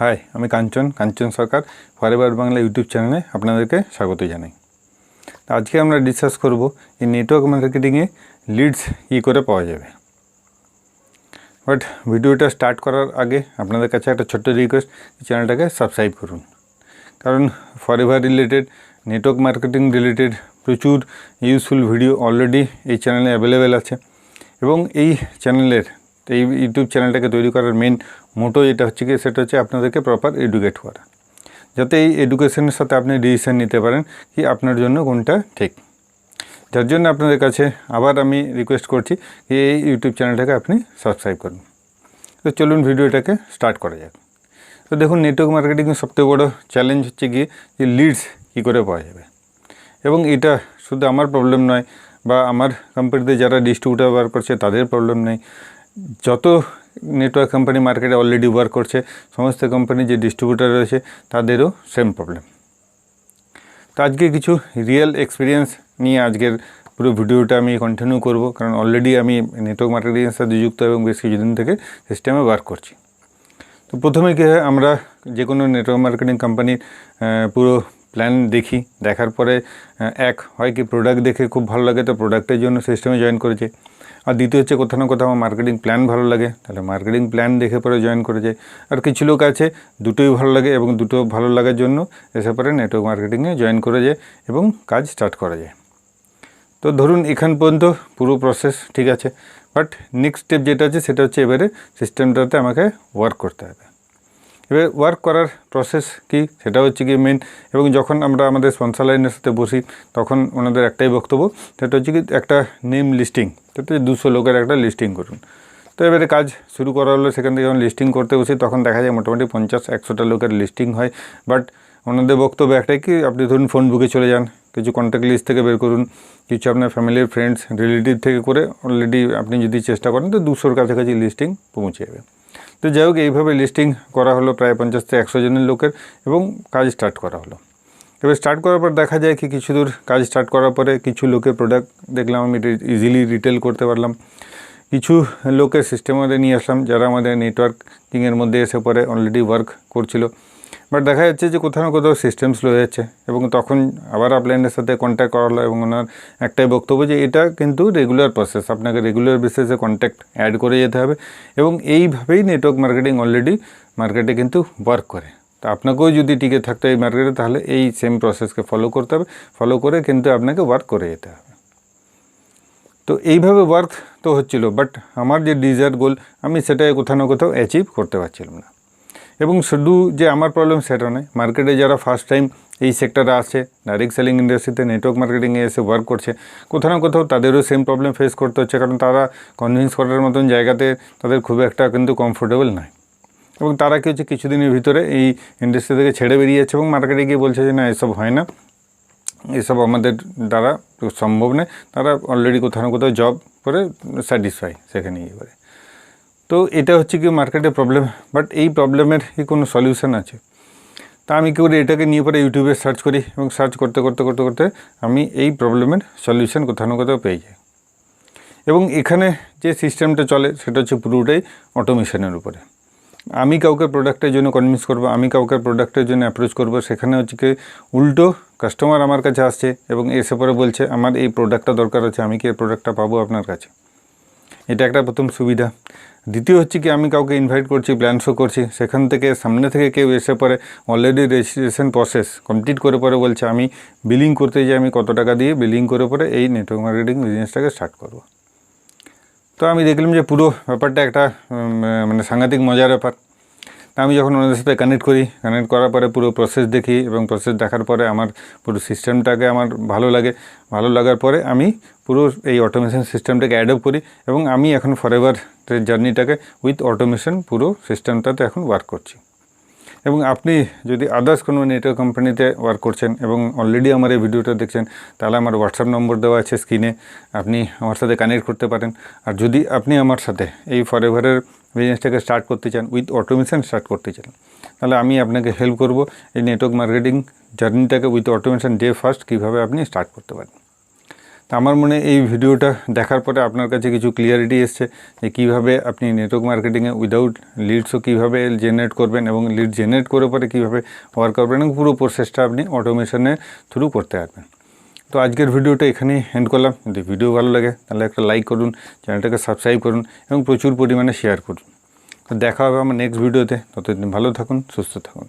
High, আমি কাঞ্চন সরকার forever Bangla YouTube চ্যানেলে আপনাদেরকে স্বাগত জানাই। আজকে আমরা ডিসকাস করব এই নেটওয়ার্ক মার্কেটিংয়ে লিডস কী করে পাওয়া যাবে। বাট ভিডিওটা স্টার্ট করার আগে আপনাদের কাছে একটা ছোট্ট রিকোয়েস্ট, চ্যানেলটাকে সাবস্ক্রাইব করুন, কারণ forever related, network marketing related প্রচুর ইউজফুল ভিডিও অলরেডি এই চ্যানেলে অ্যাভেলেবেল আছে। এবং এই ইউটিউব চ্যানেলটাকে তৈরি করার মেন মোটো যেটা হচ্ছে কি, সেটা হচ্ছে আপনাদেরকে প্রপার এডুকেট করা, যাতে এই এডুকেশনের সাথে আপনি ডিসিশন নিতে পারেন কি আপনার জন্য কোনটা ঠিক। যার জন্য আপনাদের কাছে আবার আমি রিকোয়েস্ট করছি যে এই ইউটিউব চ্যানেলটাকে আপনি সাবস্ক্রাইব করুন। তো চলুন ভিডিওটাকে স্টার্ট করা যাক। তো দেখুন, নেটওয়ার্ক মার্কেটিংয়ের সবথেকে বড় চ্যালেঞ্জ হচ্ছে কি যে লিডস কী করে পাওয়া যাবে। এবং এটা শুধু আমার প্রবলেম নয়, বা আমার কোম্পানিতে যারা ডিস্ট্রিবিউটার ওয়ার্ক করছে তাদের প্রবলেম নেই। যত নেটওয়ার্ক কোম্পানি মার্কেটে অলরেডি ওয়ার্ক করছে, সমস্ত কোম্পানি যে ডিস্ট্রিবিউটার রয়েছে তাদেরও সেম প্রবলেম। তো আজকে কিছু রিয়েল এক্সপিরিয়েন্স নিয়ে আজকের পুরো ভিডিওটা আমি কন্টিনিউ করব, কারণ অলরেডি আমি নেটওয়ার্ক মার্কেটিংয়ের সাথে যুক্ত এবং বেশ কিছুদিন থেকে সিস্টেমে ওয়ার্ক করছি। তো প্রথমে কি হয়, আমরা যে কোনো নেটওয়ার্ক মার্কেটিং কোম্পানির পুরো প্ল্যান দেখি, দেখার পরে হয় কি প্রোডাক্ট দেখে খুব ভালো লাগে, তো প্রোডাক্টের জন্য সিস্টেমে জয়েন করেছে। আর দ্বিতীয় হচ্ছে কোথাও না কোথাও আমার মার্কেটিং প্ল্যান ভালো লাগে, তাহলে মার্কেটিং প্ল্যান দেখে পরে জয়েন করে যায়। আর কিছু লোক আছে দুটোই ভালো লাগে এবং দুটো ভালো লাগার জন্য এসে পরে নেটওয়ার্ক মার্কেটিংয়ে জয়েন করে যায় এবং কাজ স্টার্ট করা যায়। তো ধরুন এখান পর্যন্ত পুরো প্রসেস ঠিক আছে, বাট নেক্সট স্টেপ যেটা আছে সেটা হচ্ছে এবারে সিস্টেমটাতে আমাকে ওয়ার্ক করতে হবে। এবার ওয়ার্ক করার প্রসেস কি, সেটা হচ্ছে কি মেন। এবং যখন আমরা আমাদের স্পন্সর লাইনের সাথে বসি, তখন ওনাদের একটাই বক্তব্য, সেটা হচ্ছে কি একটা নেম লিস্টিং, সেটা 200 লোকের একটা লিস্টিং করুন। তো এবারে কাজ শুরু করা হলো, সেখান থেকে যখন লিস্টিং করতে বসি তখন দেখা যায় মোটামুটি 50-100টা লোকের লিস্টিং হয়। বাট ওনাদের বক্তব্য একটাই কি, আপনি ধরুন ফোন বুকে চলে যান, কিছু কন্ট্যাক্ট লিস্ট থেকে বের করুন, কিছু আপনার ফ্যামিলির ফ্রেন্ডস রিলেটিভ থেকে করে অলরেডি আপনি যদি চেষ্টা করেন তো 200-র কাছাকাছি লিস্টিং পৌঁছে যাবে। তো যাই হোক, এইভাবে লিস্টিং করা হলো প্রায় 50-100 জনের লোকের এবং কাজ স্টার্ট করা হলো। এবার স্টার্ট করার পর দেখা যায় কি কিছু দূর কাজ স্টার্ট করার পরে কিছু লোকের প্রোডাক্ট দেখলাম আমি ইজিলি রিটেল করতে পারলাম। কিছু লোকের সিস্টেমে নিয়ে আসলাম যারা আমাদের নেটওয়ার্কিংয়ের মধ্যে এসে পরে অলরেডি ওয়ার্ক করছিল। বাট দেখা যাচ্ছে যে কোথাও না কোথাও সিস্টেম স্লো হয়ে যাচ্ছে, এবং তখন আবার আপলাইনের সাথে কন্ট্যাক্ট করা হলো এবং ওনার একটাই বক্তব্য যে এটা কিন্তু রেগুলার প্রসেস, আপনাকে রেগুলার বেসিসে কন্ট্যাক্ট অ্যাড করে যেতে হবে। এবং এইভাবেই নেটওয়ার্ক মার্কেটিং অলরেডি মার্কেটে কিন্তু ওয়ার্ক করে। তো আপনাকেও যদি টিকে থাকতে এই মার্কেটে, তাহলে এই সেম প্রসেসকে ফলো করতে হবে, ফলো করে কিন্তু আপনাকে ওয়ার্ক করে যেতে হবে। তো এইভাবে ওয়ার্ক তো হচ্ছিল, বাট আমার যে ডিজায়ার গোল আমি সেটাই কোথাও না কোথাও অ্যাচিভ করতে পারছিলাম না। এবং শুধু যে আমার প্রবলেম সেটা নয়, মার্কেটে যারা ফার্স্ট টাইম এই সেক্টরে আসছে, ডাইরেক্ট সেলিং ইন্ডাস্ট্রিতে নেটওয়ার্ক মার্কেটিংয়ে এসে ওয়ার্ক করছে, কোথাও না কোথাও তাদেরও সেম প্রবলেম ফেস করতে হচ্ছে, কারণ তারা কনভিন্স করার মতন জায়গাতে তাদের খুব একটা কিন্তু কমফোর্টেবল নয়। এবং তারা কি হচ্ছে, কিছুদিনের ভিতরে এই ইন্ডাস্ট্রি থেকে ছেড়ে বেরিয়েছে এবং মার্কেটে গিয়ে বলছে যে না, এসব হয় না, এসব আমাদের দ্বারা সম্ভব নয়। তারা অলরেডি কোথাও না কোথাও জব করে স্যাটিসফাই সেখানে গিয়ে করে। তো এটা হচ্ছে কি মার্কেটের প্রবলেম। বাট এই প্রবলেমের কি কোনো সলিউশন আছে? তা আমি কী করি, এটাকে নিয়ে পরে ইউটিউবে সার্চ করি এবং সার্চ করতে করতে করতে করতে আমি এই প্রবলেমের সলিউশন কোথাও না কোথাও পেয়ে যাই। এবং এখানে যে সিস্টেমটা চলে সেটা হচ্ছে পুরোটাই অটোমেশনের উপরে। আমি কাউকে প্রোডাক্টের জন্য কনভিন্স করবো, আমি কাউকে প্রোডাক্টের জন্য অ্যাপ্রোচ করবো, সেখানে হচ্ছে কি উল্টো কাস্টমার আমার কাছে আসছে এবং এসে পরে বলছে আমার এই প্রোডাক্টটা দরকার আছে, আমি কি এই প্রোডাক্টটা পাবো আপনার কাছে। এটা একটা প্রথম সুবিধা। দ্বিতীয় হচ্ছে কি, আমি কাউকে ইনভাইট করছি, প্ল্যান শো করছি, সেখান থেকে সামনে থেকে কেউ এসে পরে অলরেডি রেজিস্ট্রেশন প্রসেস কমপ্লিট করে পরে বলছে আমি বিলিং করতে যাই, আমি কত টাকা দিয়ে বিলিং করে পরে এই নেটওয়ার্ক মার্কেটিং বিজনেসটাকে স্টার্ট করব। তো আমি দেখলাম যে পুরো ব্যাপারটা একটা মানে সাংঘাতিক মজার ব্যাপার। আমি যখন ওনাদের সাথে কানেক্ট করার পরে পুরো প্রসেস দেখি এবং প্রসেস দেখার পরে আমার পুরো সিস্টেমটাকে আমার ভালো লাগার পরে আমি পুরো এই অটোমেশন সিস্টেমটাকে অ্যাডপ্ট করি এবং আমি এখন ফরএভার জার্নিটাকে উইথ অটোমেশন পুরো সিস্টেমটাতে এখন ওয়ার্ক করছি। এবং আপনি যদি আদার্স কোনো নেটওয়ার্ক কোম্পানিতে ওয়ার্ক করছেন এবং অলরেডি আমার এই ভিডিওটা দেখছেন, তাহলে আমার হোয়াটসঅ্যাপ নম্বর দেওয়া আছে স্ক্রিনে, আপনি আমার সাথে কানেক্ট করতে পারেন। আর যদি আপনি আমার সাথে এই ফরএভারের বিজনেসটাকে স্টার্ট করতে চান, উইথ অটোমেশন স্টার্ট করতে চান, তাহলে আমি আপনাকে হেল্প করব এই নেটওয়ার্ক মার্কেটিং জার্নিটাকে উইথ অটোমেশন ডে ফার্স্ট কীভাবে আপনি স্টার্ট করতে পারেন। আমার মনে এই ভিডিওটা দেখার পরে আপনার কাছে কিছু ক্লিয়ারিটি এসছে যে কীভাবে আপনি নেটওয়ার্ক মার্কেটিংয়ে উইদাউট লিডসও কীভাবে জেনারেট করবেন এবং লিড জেনারেট করে পরে কীভাবে ওয়ার্ক করবেন এবং পুরো প্রসেসটা আপনি অটোমেশনের থ্রু করতে পারবেন। তো আজকের ভিডিওটা এখানেই এন্ড করলাম। যদি ভিডিও ভালো লাগে তাহলে একটা লাইক করুন, চ্যানেলটাকে সাবস্ক্রাইব করুন এবং প্রচুর পরিমাণে শেয়ার করুন। তো দেখা হবে আমার নেক্সট ভিডিওতে। ততদিন ভালো থাকুন, সুস্থ থাকুন।